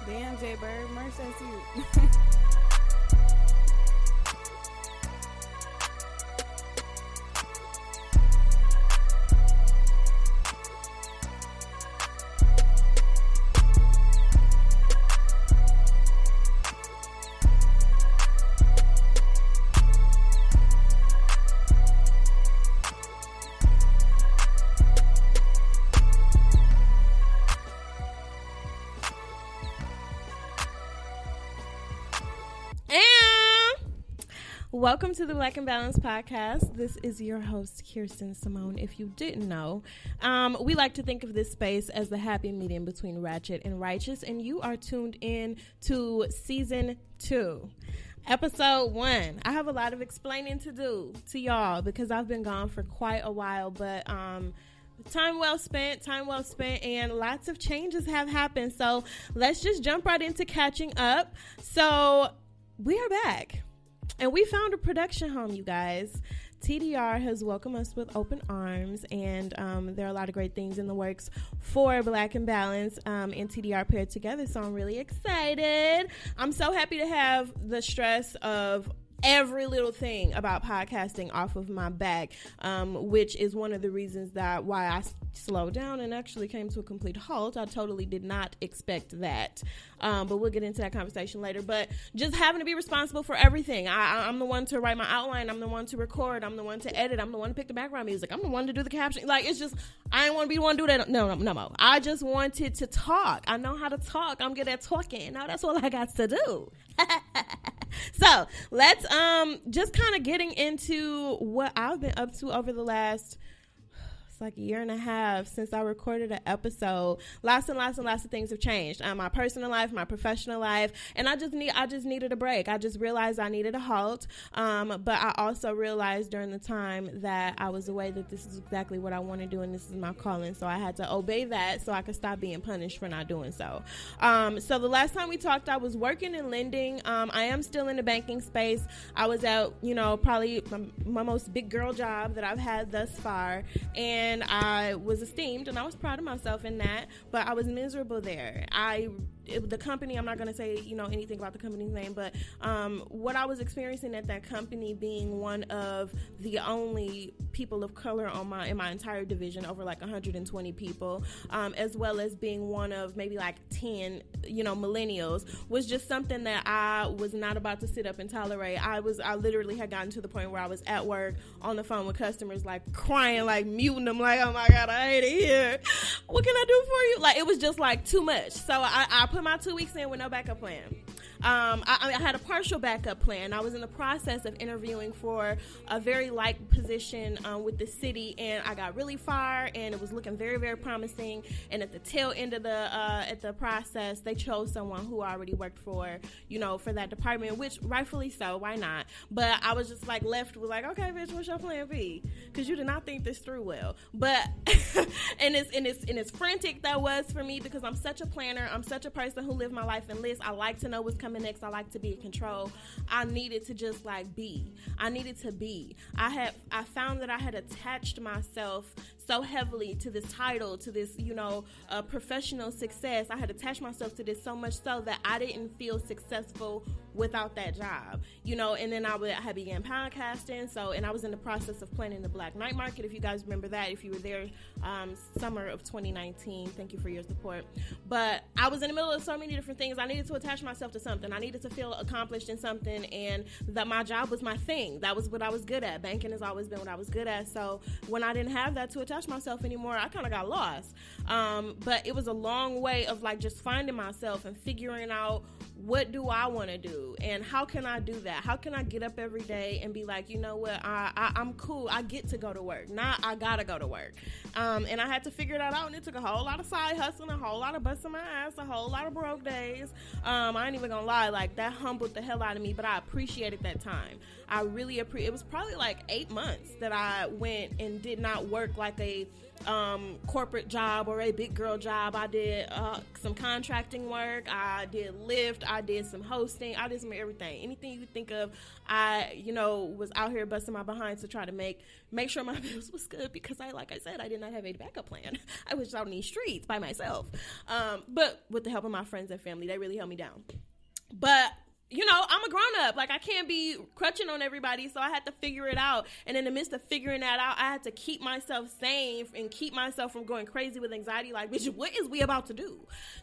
Damn, J Bird, merch, that's you. Welcome to the Black and Balanced podcast. This is your host, Kirsten Simone. If you didn't know, we like to think of this space as the happy medium between ratchet and righteous, and you are tuned in to season 2. Episode 1. I have a lot of explaining to do to y'all because I've been gone for quite a while, but time well spent, and lots of changes have happened. So let's just jump right into catching up. So we are back. And we found a production home, you guys. TDR has welcomed us with open arms, and there are a lot of great things in the works for Black and Balance and TDR paired together, so I'm really excited. I'm so happy to have the stress of every little thing about podcasting off of my back, which is one of the reasons that why I slowed down and actually came to a complete halt. I totally did not expect that, but we'll get into that conversation later. But just having to be responsible for everything. I'm the one to write my outline. I'm the one to record. I'm the one to edit. I'm the one to pick the background music. I'm the one to do the caption. Like, it's just, I didn't want to be the one to do that. No. I just wanted to talk. I know how to talk. I'm good at talking. Now that's all I got to do. So let's just kind of getting into what I've been up to over the last, it's like a year and a half since I recorded an episode. Lots of things have changed. My personal life, my professional life, and I just needed a break. I just realized I needed a halt. But I also realized during the time that I was away that this is exactly what I want to do and this is my calling. So I had to obey that so I could stop being punished for not doing so. So the last time we talked, I was working in lending. I am still in the banking space. I was out, probably my most big girl job that I've had thus far. And I was esteemed, and I was proud of myself in that, but I was miserable there. The company, I'm not going to say, anything about the company's name, but what I was experiencing at that company, being one of the only people of color in my entire division, over like 120 people, as well as being one of maybe like 10, millennials, was just something that I was not about to sit up and tolerate. I literally had gotten to the point where I was at work on the phone with customers, like crying, like muting them, like, oh my God, I hate it here. What can I do for you? Like, it was just like too much. So I put my 2 weeks in with no backup plan. I had a partial backup plan. I was in the process of interviewing for a very light position with the city, and I got really far, and it was looking very, very promising. And at the tail end of the process, they chose someone who already worked for that department, which rightfully so. Why not? But I was just like left with like, okay, bitch, what's your plan B? Because you did not think this through well. But and it's frantic that was for me because I'm such a planner. I'm such a person who lives my life in lists. I like to know what's coming next. I like to be in control. I needed to just like be. I needed to be. I found that I had attached myself so heavily to this title, to this, professional success. I had attached myself to this so much so that I didn't feel successful without that job, and then I began podcasting. And I was in the process of planning the Black Night Market. If you guys remember that, if you were there, summer of 2019, thank you for your support. But I was in the middle of so many different things. I needed to attach myself to something. I needed to feel accomplished in something, and that my job was my thing. That was what I was good at. Banking has always been what I was good at. So when I didn't have that to attach myself anymore, I kind of got lost. But it was a long way of like just finding myself and figuring out, what do I want to do, and how can I do that? How can I get up every day and be like, you know what, I'm cool. I get to go to work. Not I gotta go to work. And I had to figure that out, and it took a whole lot of side hustling, a whole lot of busting my ass, a whole lot of broke days. I ain't even gonna lie, like that humbled the hell out of me, but I appreciated that time. I really appreciate. It was probably like 8 months that I went and did not work like a corporate job or a big girl job. I did some contracting work. I did Lyft. I did some hosting. I did some everything. Anything you could think of, I, was out here busting my behind to try to make sure my bills was good, because like I said, I did not have a backup plan. I was out in these streets by myself. But with the help of my friends and family, they really held me down. But I'm a grown-up. Like, I can't be crutching on everybody, so I had to figure it out. And in the midst of figuring that out, I had to keep myself sane and keep myself from going crazy with anxiety. Like, bitch, what is we about to do?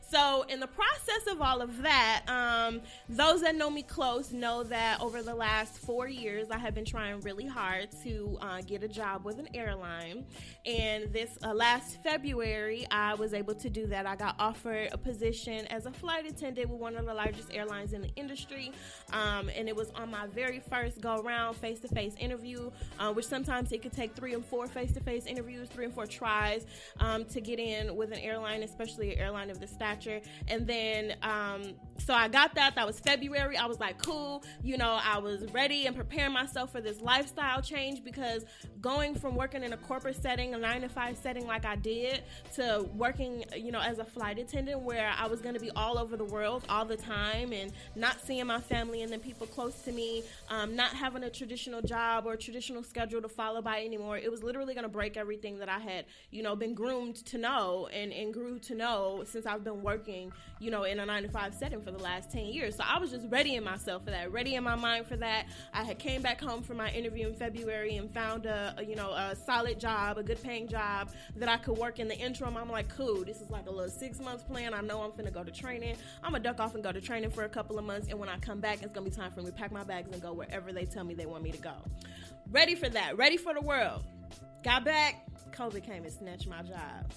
So in the process of all of that, those that know me close know that over the last 4 years, I have been trying really hard to get a job with an airline. And this last February, I was able to do that. I got offered a position as a flight attendant with one of the largest airlines in the industry. And it was on my very first go-round face-to-face interview, which sometimes it could take 3 and 4 face-to-face interviews, 3 and 4 tries to get in with an airline, especially an airline of this stature. And then, so I got that. That was February. I was like, cool. I was ready and preparing myself for this lifestyle change, because going from working in a corporate setting, a 9-to-5 setting like I did, to working, as a flight attendant where I was going to be all over the world all the time and not seeing my family and then people close to me, not having a traditional job or traditional schedule to follow by anymore. It was literally going to break everything that I had, been groomed to know and grew to know since I've been working, in a 9-to-5 setting for the last 10 years. So I was just readying myself for that, ready in my mind for that. I had came back home from my interview in February and found a solid job, a good paying job that I could work in the interim. I'm like, cool, this is like a little 6-month plan. I know I'm finna go to training. I'm gonna duck off and go to training for a couple of months, and when I come back, it's gonna be time for me to pack my bags and go wherever they tell me they want me to go. Ready for that, ready for the world. Got back, COVID came and snatched my job.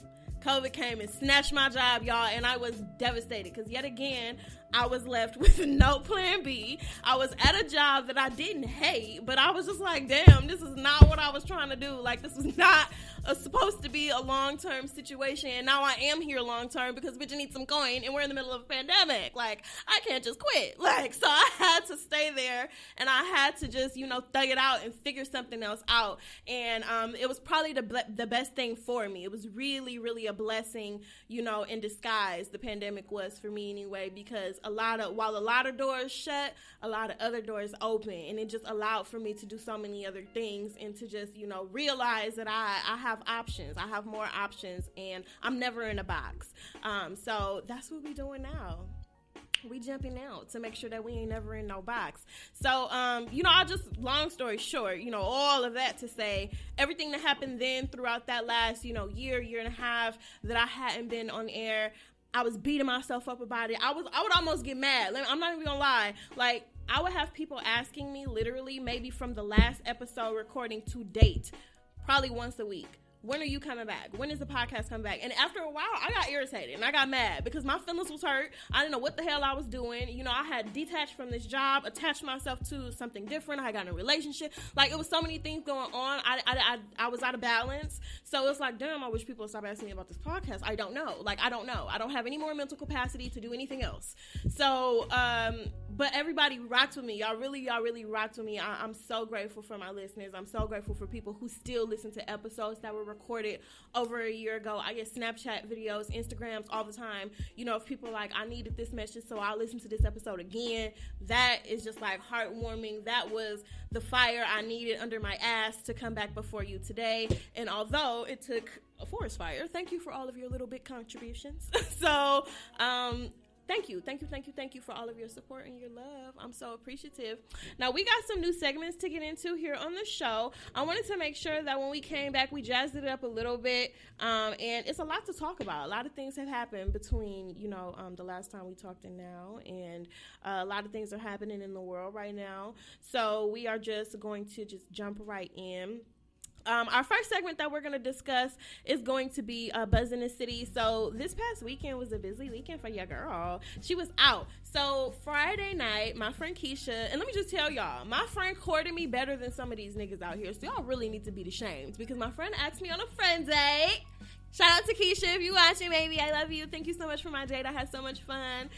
COVID came and snatched my job, y'all, and I was devastated, because yet again, I was left with no plan B. I was at a job that I didn't hate, but I was just like, damn, this is not what I was trying to do. Like, this was not supposed to be a long-term situation, and now I am here long-term because bitch, I need some coin, and we're in the middle of a pandemic. Like, I can't just quit. Like, so I had to stay there, and I had to just, thug it out and figure something else out. And it was probably the best thing for me. It was really, really a blessing, in disguise, the pandemic was for me anyway, because while a lot of doors shut, a lot of other doors open, and it just allowed for me to do so many other things and to just, realize that I have options. I have more options, and I'm never in a box. So that's what we're doing now. We jumping out to make sure that we ain't never in no box. So, I just, long story short, all of that to say, everything that happened then throughout that last, year and a half that I hadn't been on air, I was beating myself up about it. I would almost get mad. I'm not even gonna lie. Like, I would have people asking me literally maybe from the last episode recording to date, probably once a week, when are you coming back? When is the podcast coming back? And after a while, I got irritated and I got mad because my feelings was hurt. I didn't know what the hell I was doing. I had detached from this job, attached myself to something different. I got in a relationship. Like, it was so many things going on. I was out of balance. So it's like, damn, I wish people would stop asking me about this podcast. I don't know. Like, I don't know. I don't have any more mental capacity to do anything else. So, but everybody rocked with me. Y'all really rocked with me. I'm so grateful for my listeners. I'm so grateful for people who still listen to episodes that were recorded over a year ago. I get Snapchat videos, Instagrams all the time. If people are like, I needed this message, so I'll listen to this episode again. That is just like heartwarming. That was the fire I needed under my ass to come back before you today. And although it took a forest fire, thank you for all of your little bit contributions. So, Thank you for all of your support and your love. I'm so appreciative. Now, we got some new segments to get into here on the show. I wanted to make sure that when we came back, we jazzed it up a little bit. And it's a lot to talk about. A lot of things have happened between, the last time we talked and now. And a lot of things are happening in the world right now. So we are just going to just jump right in. Our first segment that we're going to discuss is going to be Buzz in the City. So this past weekend was a busy weekend for your girl. She was out. So Friday night, my friend Keisha, and let me just tell y'all, my friend courted me better than some of these niggas out here. So y'all really need to be ashamed, because my friend asked me on a friend date. Shout out to Keisha if you watching, baby. I love you. Thank you so much for my date. I had so much fun.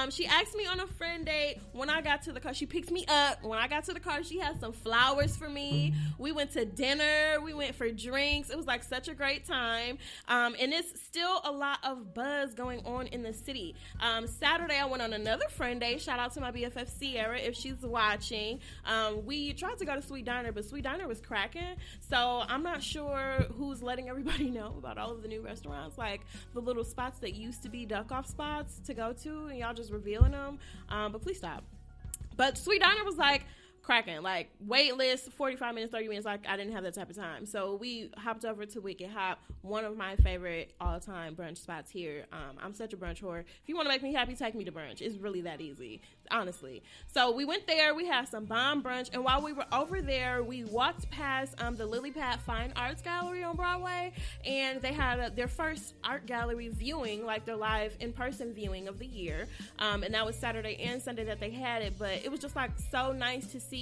She asked me on a friend date when I got to the car. She picked me up. When I got to the car, she had some flowers for me. We went to dinner. We went for drinks. It was like such a great time. And it's still a lot of buzz going on in the city. Saturday, I went on another friend date. Shout out to my BFF Sierra if she's watching. We tried to go to Sweet Diner, but Sweet Diner was cracking. So I'm not sure who's letting everybody know about all of the new restaurants, like the little spots that used to be duck-off spots to go to, and y'all just revealing them. But please stop. But Sweet Diner was like cracking, like wait list 45 minutes 30 minutes. Like I didn't have that type of time, so we hopped over to Wicked Hop, one of my favorite all-time brunch spots here. I'm such a brunch whore. If you want to make me happy, take me to brunch. It's really that easy, honestly. So we went there, we had some bomb brunch, and while we were over there, we walked past the Lily Pad Fine Arts Gallery on Broadway, and they had their first art gallery viewing, like their live in-person viewing of the year, and that was Saturday and Sunday that they had it. But it was just like so nice to see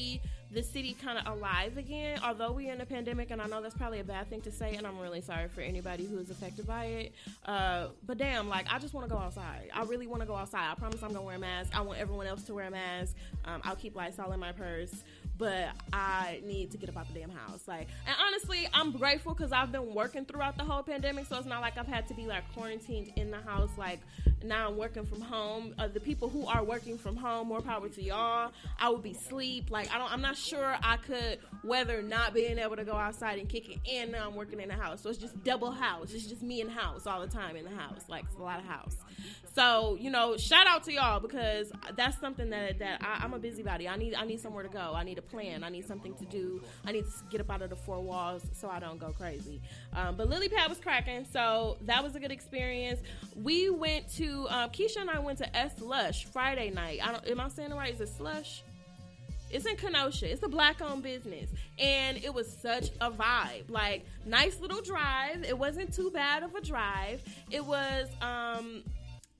the city kind of alive again, although we're in a pandemic, and I know that's probably a bad thing to say, and I'm really sorry for anybody who is affected by it, but damn, like I just want to go outside. I really want to go outside. I promise I'm gonna wear a mask. I want everyone else to wear a mask. I'll keep Lysol in my purse, but I need to get up out the damn house. Like, and honestly, I'm grateful because I've been working throughout the whole pandemic, so it's not like I've had to be like quarantined in the house. Like now I'm working from home. The people who are working from home, more power to y'all. I would be asleep. Like I'm not sure I could weather not being able to go outside and kick it, and now I'm working in the house, so it's just double house. It's just me in house all the time in the house. Like it's a lot of house. So shout out to y'all, because that's something that I'm a busybody. I need somewhere to go. I need a plan. I need something to do. I need to get up out of the four walls so I don't go crazy. But Lily Pad was cracking, so that was a good experience. We went to Keisha and I went to S Lush Friday night. Am I saying it right? Is it Slush? It's in Kenosha. It's a black-owned business, and it was such a vibe. Like, nice little drive. It wasn't too bad of a drive. It was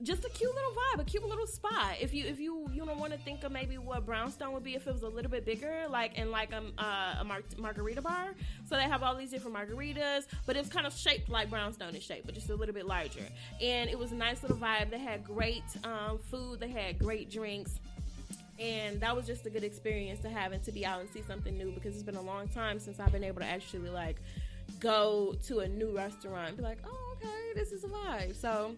just a cute little vibe, a cute little spot. If you don't want to think of maybe what Brownstone would be if it was a little bit bigger, like in like a margarita bar. So they have all these different margaritas, but it's kind of shaped like Brownstone is shaped, but just a little bit larger. And it was a nice little vibe. They had great food. They had great drinks. And that was just a good experience to have and to be out and see something new, because it's been a long time since I've been able to actually like go to a new restaurant and be like, oh, okay, this is a vibe. So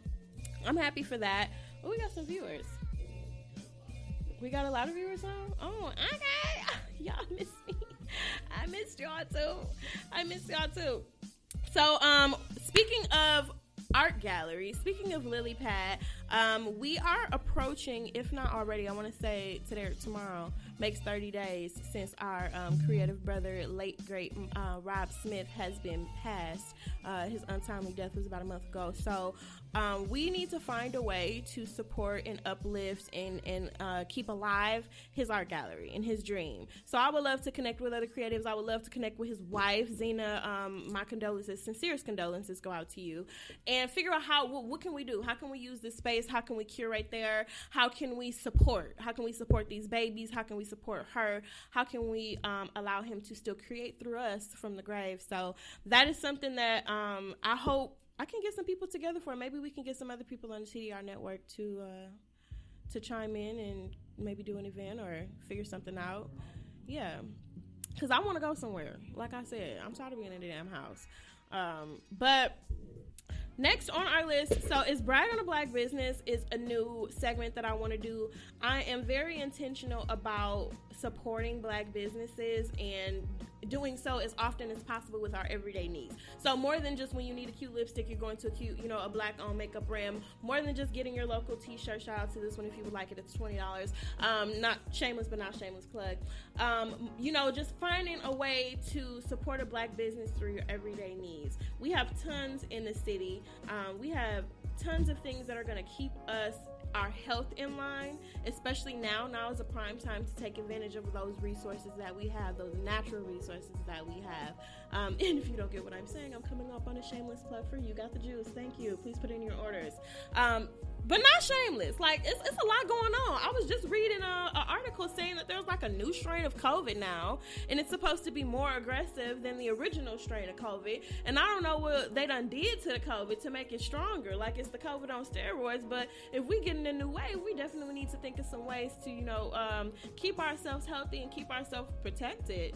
I'm happy for that. Oh, we got some viewers. We got a lot of viewers on? Oh, okay. Y'all missed me. I missed y'all too. So, speaking of art gallery, speaking of Lily Pad, we are approaching, if not already, I want to say today or tomorrow makes 30 days since our creative brother, late great Rob Smith, has been passed. His untimely death was about a month ago. So we need to find a way to support and uplift and keep alive his art gallery and his dream. So I would love to connect with other creatives. I would love to connect with his wife, Zena. My condolences, sincerest condolences go out to you. And figure out what can we do? How can we use this space? How can we curate there? How can we support? How can we support these babies? How can we support her? How can we allow him to still create through us from the grave? So that is something that I hope I can get some people together for. Maybe we can get some other people on the TDR network to chime in and maybe do an event or figure something out. Yeah, because I want to go somewhere. Like I said, I'm tired of being in the damn house. But next on our list, so is Brag on a Black Business is a new segment that I want to do. I am very intentional about supporting Black businesses and doing so as often as possible with our everyday needs. So more than just when you need a cute lipstick, you're going to a Black-owned makeup brand. More than just getting your local t-shirt. Shout out to this one if you would like it. It's $20. Not shameless, but not shameless plug. Just finding a way to support a Black business through your everyday needs. We have tons in the city. We have tons of things that are going to keep our health in line, especially now. Now is a prime time to take advantage of those resources that we have, those natural resources that we have. And if you don't get what I'm saying, I'm coming up on a shameless plug for you. Got the juice. Thank you. Please put in your orders. but not shameless. Like, it's a lot going on. I was just reading an article saying that there's like a new strain of COVID now, and it's supposed to be more aggressive than the original strain of COVID. And I don't know what they done did to the COVID to make it stronger. Like, it's the COVID on steroids. But if we get in a new wave, we definitely need to think of some ways to, keep ourselves healthy and keep ourselves protected.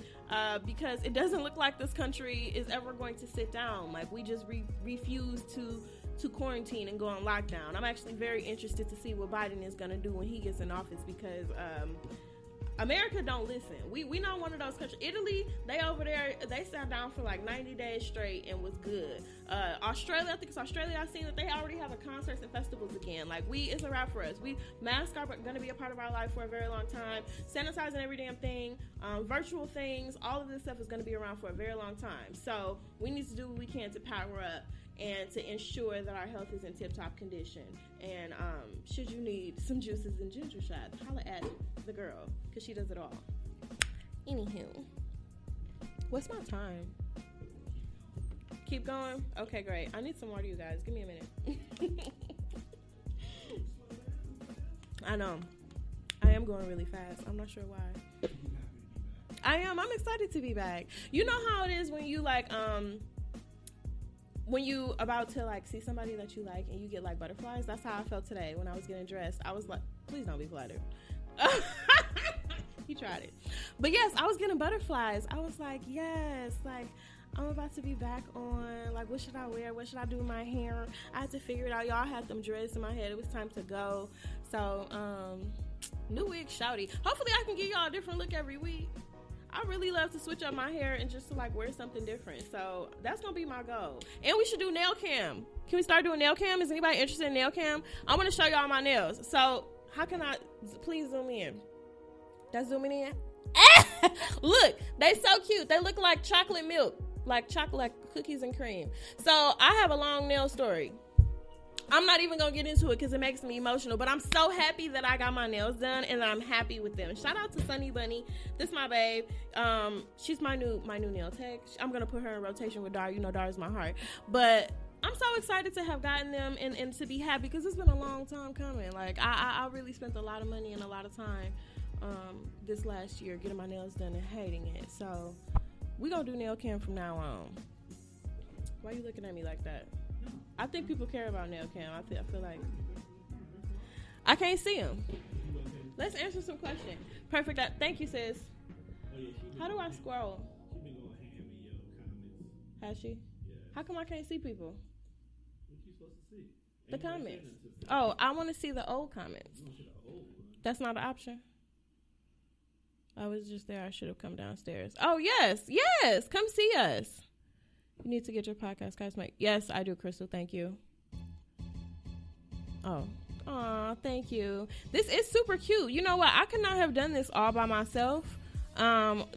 Because it doesn't look like this country is ever going to sit down. Like, we just refuse to quarantine and go on lockdown. I'm actually very interested to see what Biden is going to do when he gets in office, because America don't listen. We not one of those countries. Italy, they over there, they sat down for like 90 days straight and was good. Australia, I think it's Australia, I've seen that they already have a concerts and festivals again. Like, it's a wrap for us. Masks are going to be a part of our life for a very long time. Sanitizing every damn thing, virtual things, all of this stuff is going to be around for a very long time. So we need to do what we can to power up and to ensure that our health is in tip-top condition. And should you need some juices and ginger shots, holla at the girl, because she does it all. Anywho, what's my time? Keep going? Okay, great. I need some water, you guys. Give me a minute. I know. I am going really fast. I'm not sure why. I am. I'm excited to be back. You know how it is when you, when you about to see somebody that you like and you get butterflies. That's how I felt today when I was getting dressed. I was like, please don't be flattered. He tried it. But yes, I was getting butterflies. I was like, yes, I'm about to be back on, what should I wear? What should I do with my hair? I had to figure it out. Y'all had them dreads in my head. It was time to go. So, new wig, shouty. Hopefully I can give y'all a different look every week. I really love to switch up my hair and just to wear something different. So that's going to be my goal. And we should do nail cam. Can we start doing nail cam? Is anybody interested in nail cam? I want to show y'all my nails. So how can I, please zoom in. That's zooming in. Look, they so cute. They look like chocolate milk, like cookies and cream. So I have a long nail story. I'm not even going to get into it because it makes me emotional, but I'm so happy that I got my nails done and I'm happy with them. Shout out to Sunny Bunny. This is my babe. She's my new nail tech. I'm going to put her in rotation with Dar. You know, Dar is my heart. But I'm so excited to have gotten them and to be happy because it's been a long time coming. I really spent a lot of money and a lot of time this last year getting my nails done and hating it. So we're going to do nail cam from now on. Why are you looking at me like that? I think people care about nail cam. I feel like I can't see them. Let's answer some questions. Perfect. Thank you, sis. How do I scroll? Has she? How come I can't see people? What you supposed to see? The comments. Oh, I want to see the old comments. That's not an option. I was just there. I should have come downstairs. Oh, yes. Come see us. You need to get your podcast, guys. Yes, I do, Crystal. Thank you. Oh. Aw, thank you. This is super cute. You know what? I could not have done this all by myself.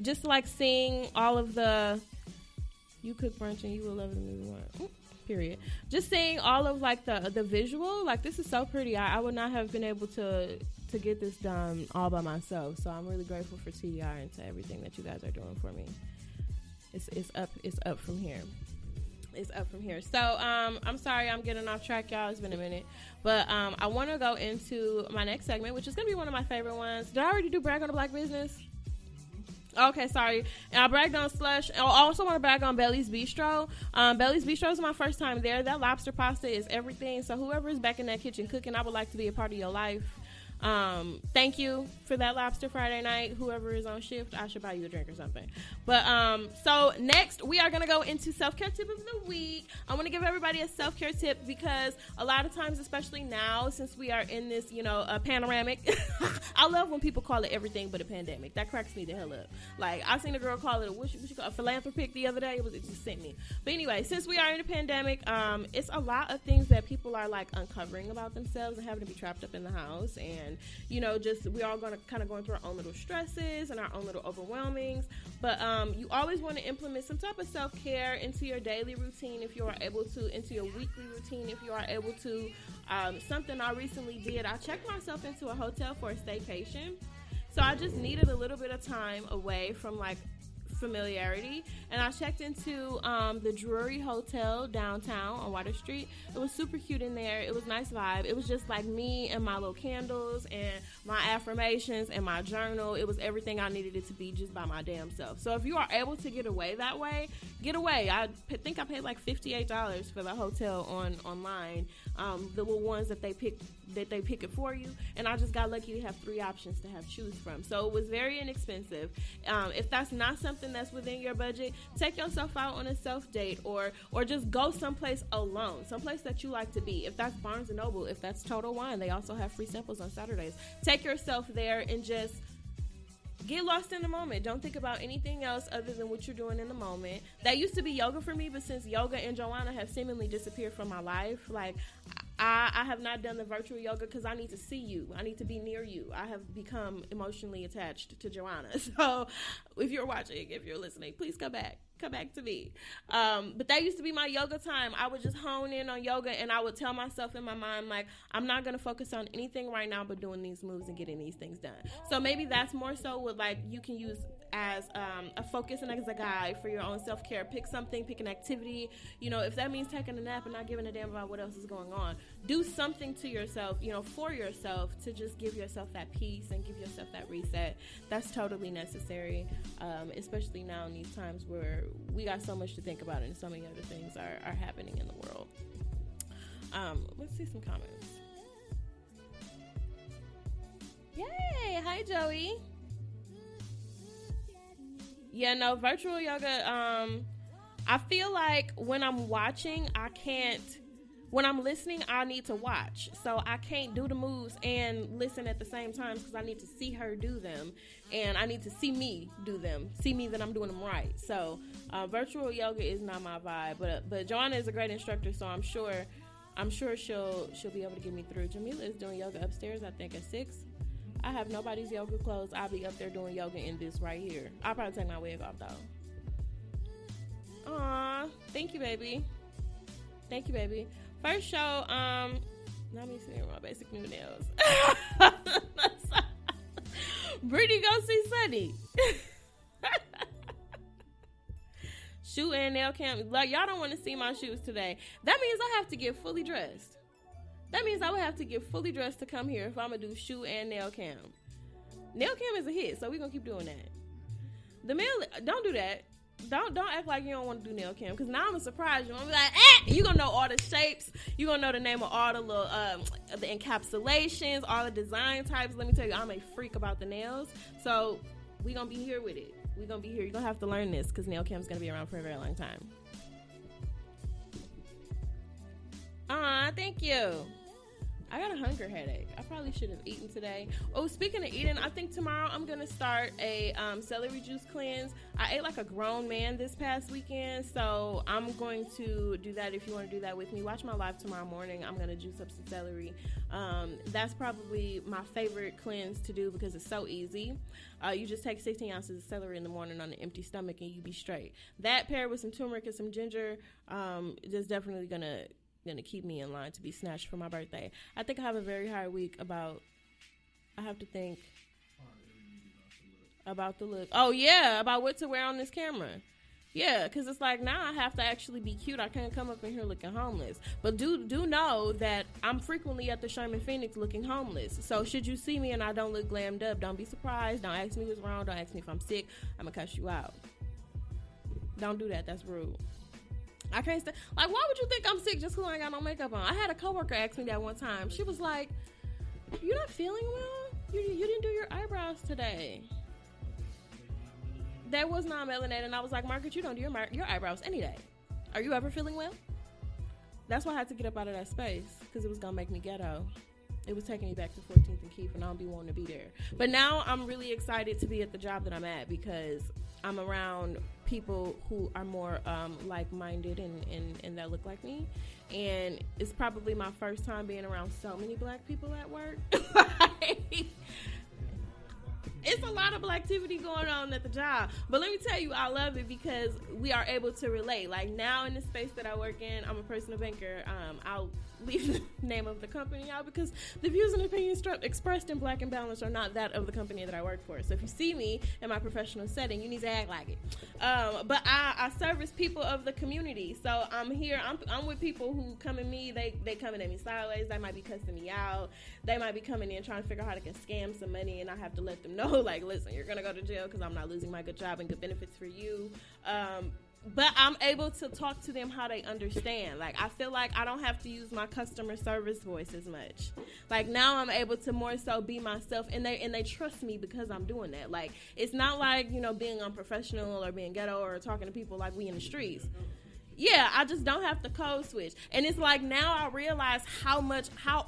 Just seeing all of the... You cook brunch and you will love the movie one. Period. Just seeing all of the visual. This is so pretty. I would not have been able to get this done all by myself. So I'm really grateful for TDR and to everything that you guys are doing for me. It's up from here. It's up from here. So I'm sorry I'm getting off track, y'all. It's been a minute. But I want to go into my next segment, which is going to be one of my favorite ones. Did I already do Brag on the Black Business? Okay, sorry. And I bragged on Slush. I also want to brag on Belly's Bistro. Belly's Bistro is my first time there. That lobster pasta is everything. So whoever is back in that kitchen cooking, I would like to be a part of your life. Thank you for that lobster Friday night. Whoever is on shift, I should buy you a drink or something. But so next we are gonna go into self-care tip of the week. I want to give everybody a self-care tip because a lot of times, especially now since we are in this panoramic, I love when people call it everything but a pandemic. That cracks me the hell up. I seen a girl call it a philanthropic the other day. It just sent me. But anyway, since we are in a pandemic, it's a lot of things that people are uncovering about themselves and having to be trapped up in the house. And we're all going through our own little stresses and our own little overwhelmings. But you always want to implement some type of self-care into your daily routine if you are able to, into your weekly routine if you are able to. Something I recently did, I checked myself into a hotel for a staycation. So I just needed a little bit of time away from familiarity, and I checked into the Drury Hotel downtown on Water Street. It was super cute in there. It was nice vibe. It was just like me and my little candles and my affirmations and my journal. It was everything I needed it to be, just by my damn self. So if you are able to get away that way, get away. I think I paid like $58 for the hotel online. The little ones that they pick it for you, and I just got lucky to have 3 options to have choose from. So it was very inexpensive. If that's not something that's within your budget, take yourself out on a self date, or just go someplace alone, someplace that you like to be. If that's Barnes & Noble, if that's Total Wine, they also have free samples on Saturdays. Take yourself there and just get lost in the moment. Don't think about anything else other than what you're doing in the moment. That used to be yoga for me, but since yoga and Joanna have seemingly disappeared from my life, like I have not done the virtual yoga because I need to see you. I need to be near you. I have become emotionally attached to Joanna. So if you're watching, if you're listening, please come back to me. But that used to be my yoga time. I would just hone in on yoga, and I would tell myself in my mind, like, I'm not going to focus on anything right now but doing these moves and getting these things done. So maybe that's more so what, like, you can use as a focus and as a guide for your own self-care. Pick an activity. You know, if that means taking a nap and not giving a damn about what else is going on, do something to yourself, you know, for yourself, to just give yourself that peace and give yourself that reset. That's totally necessary, especially now in these times where we got so much to think about and so many other things are happening in the world. Let's see some comments. Yay! Hi, Joey. Yeah, no, virtual yoga, I feel like when I'm watching, when I'm listening, I need to watch. So I can't do the moves and listen at the same time because I need to see her do them, and I need to see me do them, see me that I'm doing them right. So virtual yoga is not my vibe, but Joanna is a great instructor, so I'm sure she'll be able to get me through. Jamila is doing yoga upstairs, I think, at 6. I have nobody's yoga clothes. I'll be up there doing yoga in this right here. I'll probably take my wig off, though. Aw, thank you, baby. Thank you, baby. First show, not me seeing my basic new nails. Brittany, go see Sunny. Shoe and nail cam. Like, y'all don't want to see my shoes today. That means I have to get fully dressed. That means I would have to get fully dressed to come here if I'm going to do shoe and nail cam. Nail cam is a hit, so we're going to keep doing that. The mail, don't do that. Don't act like you don't want to do nail cam, because now I'm going to surprise you. I'm going to be like, you're going to know all the shapes. You're going to know the name of all the little, the encapsulations, all the design types. Let me tell you, I'm a freak about the nails. So we're going to be here with it. We're going to be here. You're going to have to learn this, because nail cam is going to be around for a very long time. Aw, thank you. I got a hunger headache. I probably should have eaten today. Oh, speaking of eating, I think tomorrow I'm going to start a celery juice cleanse. I ate like a grown man this past weekend, so I'm going to do that. If you want to do that with me, watch my live tomorrow morning. I'm going to juice up some celery. That's probably my favorite cleanse to do because it's so easy. You just take 16 ounces of celery in the morning on an empty stomach and you be straight. That paired with some turmeric and some ginger is definitely going to keep me in line to be snatched for my birthday. I think I have a very hard week I have to think about the look. Oh, yeah, about what to wear on this camera. Yeah, because it's like now I have to actually be cute. I can't come up in here looking homeless. But do know that I'm frequently at the Sherman Phoenix looking homeless. So should you see me and I don't look glammed up, don't be surprised. Don't ask me what's wrong. Don't ask me if I'm sick. I'm going to cuss you out. Don't do that. That's rude. I can't stand. Like, why would you think I'm sick just because I ain't got no makeup on? I had a coworker ask me that one time. She was like, "You're not feeling well? You didn't do your eyebrows today." That was not melanated, and I was like, "Margaret, you don't do your eyebrows any day. Are you ever feeling well?" That's why I had to get up out of that space, because it was gonna make me ghetto. It was taking me back to 14th and Keith, and I don't be wanting to be there. But now I'm really excited to be at the job that I'm at because I'm around people who are more like-minded and that look like me. And it's probably my first time being around so many black people at work. It's a lot of activity going on at the job. But let me tell you, I love it because we are able to relate. Like now in the space that I work in, I'm a personal banker. leave the name of the company out because the views and opinions expressed in Black and Balanced are not that of the company that I work for. So if you see me in my professional setting, you need to act like it. But I service people of the community. So I'm here. I'm with people who come at me. They coming at me sideways. They might be cussing me out. They might be coming in trying to figure out how they can scam some money, and I have to let them know, like, listen, you're gonna go to jail because I'm not losing my good job and good benefits for you. But I'm able to talk to them how they understand. Like, I feel like I don't have to use my customer service voice as much. Like, now I'm able to more so be myself, and they trust me because I'm doing that. Like, it's not like, you know, being unprofessional or being ghetto or talking to people like we in the streets. Yeah, I just don't have to code switch. And it's like now I realize how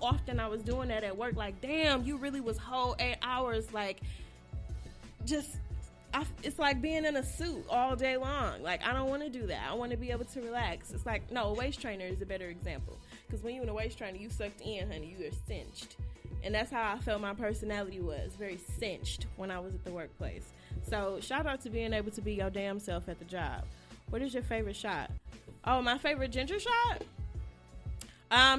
often I was doing that at work. Like, damn, you really was whole 8 hours, like, it's like being in a suit all day long. Like, I don't want to do that. I want to be able to relax. It's like, no, a waist trainer is a better example. Because when you're in a waist trainer, you sucked in, honey. You are cinched. And that's how I felt my personality was. Very cinched when I was at the workplace. So, shout out to being able to be your damn self at the job. What is your favorite shot? Oh, my favorite ginger shot?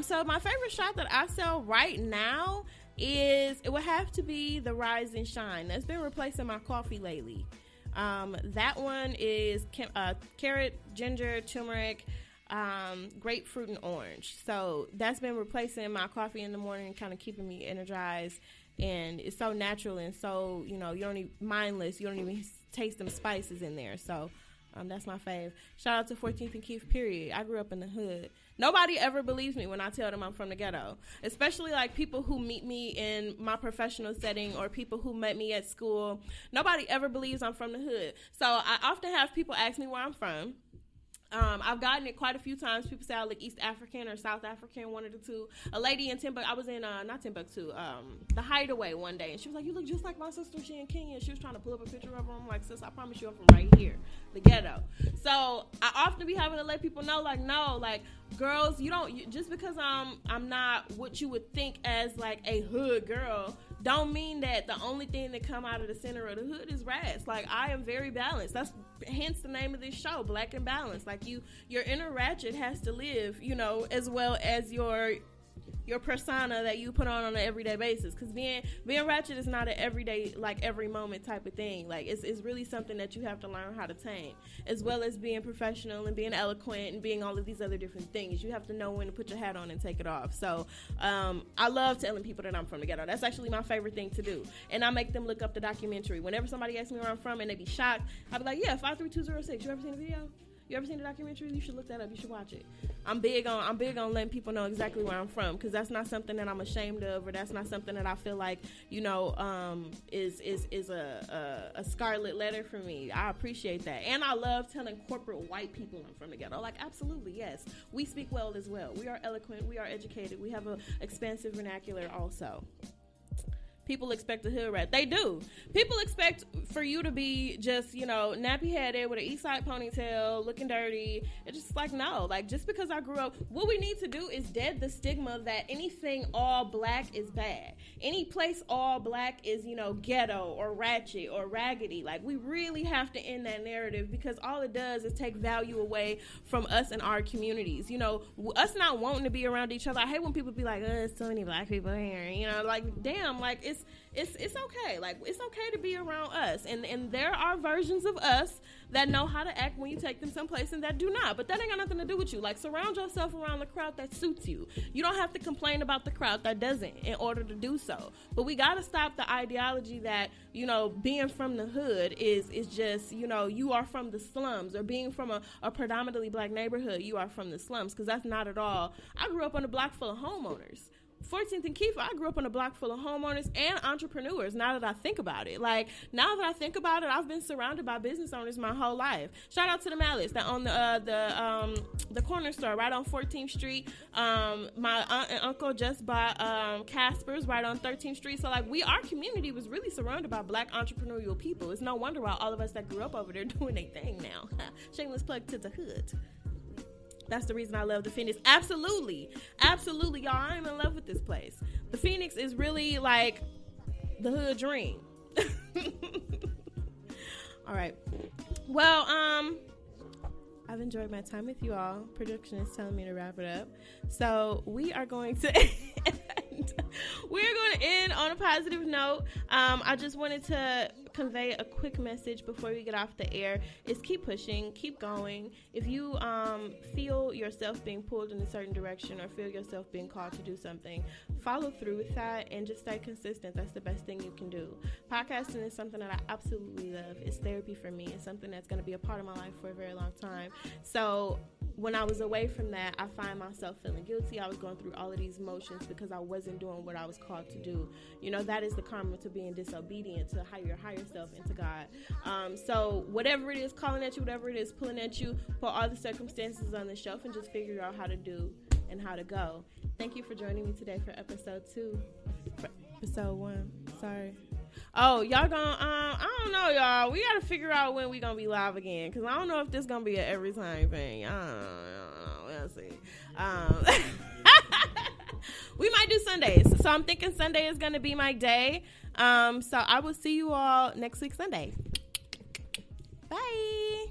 So my favorite shot that I sell right now it would have to be the Rise and Shine. That's been replacing my coffee lately. That one is carrot, ginger, turmeric, grapefruit, and orange. So that's been replacing my coffee in the morning, kind of keeping me energized. And it's so natural and so, you know, you don't even mindless. You don't even taste them spices in there. So that's my fave. Shout out to 14th and Keith, period. I grew up in the hood. Nobody ever believes me when I tell them I'm from the ghetto, especially like people who meet me in my professional setting or people who met me at school. Nobody ever believes I'm from the hood. So I often have people ask me where I'm from. I've gotten it quite a few times. People say I look East African or South African, one of the two. A lady in Timbuktu, I was in, not Timbuktu, the Hideaway one day, and she was like, you look just like my sister, she in Kenya. She was trying to pull up a picture of her. I'm like, sis, I promise you I'm from right here, the ghetto. So I often be having to let people know, like, no, like, girls, just because I'm not what you would think as, like, a hood girl, don't mean that the only thing that come out of the center of the hood is rats. Like, I am very balanced. That's hence the name of this show, Black and Balanced. Like, your inner ratchet has to live, you know, as well as your persona that you put on an everyday basis. Because being ratchet is not an everyday, like, every moment type of thing. Like, it's really something that you have to learn how to tame, as well as being professional and being eloquent and being all of these other different things. You have to know when to put your hat on and take it off. So I love telling people that I'm from the ghetto. That's actually my favorite thing to do. And I make them look up the documentary. Whenever somebody asks me where I'm from and they be shocked, I'll be like, yeah, 53206. You ever seen the video? You ever seen the documentary? You should look that up. You should watch it. I'm big on letting people know exactly where I'm from, because that's not something that I'm ashamed of, or that's not something that I feel like, you know, is a scarlet letter for me. I appreciate that, and I love telling corporate white people I'm from the ghetto. Like, absolutely, yes, we speak well as well. We are eloquent. We are educated. We have an expansive vernacular also. People expect a hood rat. They do. People expect for you to be just, you know, nappy-headed with an east side ponytail, looking dirty. It's just like, no. Like, just because I grew up, what we need to do is dead the stigma that anything all black is bad. Any place all black is, you know, ghetto or ratchet or raggedy. Like, we really have to end that narrative, because all it does is take value away from us and our communities. You know, us not wanting to be around each other. I hate when people be like, there's so many black people here. You know, like, damn, like, it's okay. Like, it's okay to be around us. And there are versions of us that know how to act when you take them someplace and that do not. But that ain't got nothing to do with you. Like, surround yourself around the crowd that suits you. You don't have to complain about the crowd that doesn't in order to do so. But we got to stop the ideology that, you know, being from the hood is just, you know, you are from the slums, or being from a predominantly black neighborhood, you are from the slums, because that's not at all. I grew up on a block full of homeowners. 14th and Keefe, I grew up in a block full of homeowners and entrepreneurs. Now that I think about it, I've been surrounded by business owners my whole life. Shout out to the Malice that own the corner store right on 14th Street. My aunt and uncle just bought Casper's right on 13th Street. So, like, our community was really surrounded by black entrepreneurial people. It's no wonder why all of us that grew up over there doing their thing now. Shameless plug to the hood. That's the reason I love the Phoenix. Absolutely. Absolutely, y'all. I'm in love with this place. The Phoenix is really like the hood dream. All right. Well, I've enjoyed my time with you all. Production is telling me to wrap it up. So we are going to end on a positive note. I just wanted to convey a quick message before we get off the air is keep pushing, keep going. If you feel yourself being pulled in a certain direction or feel yourself being called to do something, follow through with that and just stay consistent. That's the best thing you can do. Podcasting is something that I absolutely love. It's therapy for me. It's something that's going to be a part of my life for a very long time. So when I was away from that, I find myself feeling guilty. I was going through all of these motions because I wasn't doing what I was called to do. You know, that is the karma to being disobedient, to your higher self into God. So whatever it is calling at you, whatever it is pulling at you, put all the circumstances on the shelf and just figure out how to do and how to go. Thank you for joining me today for episode 2. For episode 1. Sorry. Oh, y'all gonna, I don't know, y'all. We gotta figure out when we gonna be live again, because I don't know if this gonna be an every time thing. I don't know. We'll see. We might do Sundays. So I'm thinking Sunday is gonna be my day. So I will see you all next week, Sunday. Bye.